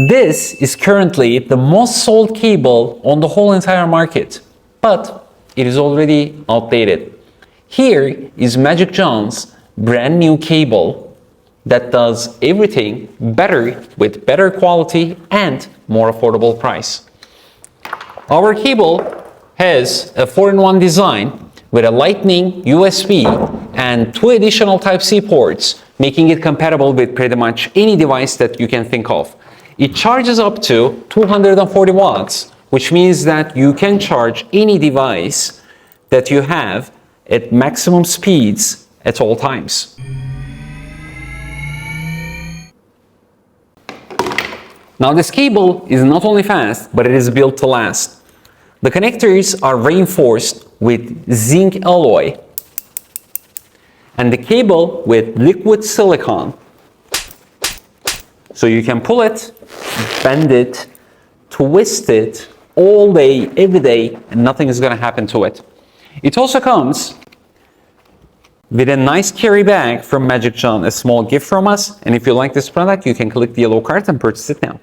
This is currently the most sold cable on the whole entire market, but it is already outdated. Here is MagicJohn's brand new cable that does everything better with better quality and more affordable price. Our cable has a 4-in-1 design with a Lightning, USB, and 2 additional Type-C ports, making it compatible with pretty much any device that you can think of. It charges up to 240 watts, which means that you can charge any device that you have at maximum speeds at all times. Now this cable is not only fast, but it is built to last. The connectors are reinforced with zinc alloy and the cable with liquid silicone. So you can pull it, bend it, twist it all day, every day, and nothing is going to happen to it. It also comes with a nice carry bag from MagicJohn, a small gift from us. And if you like this product, you can click the yellow card and purchase it now.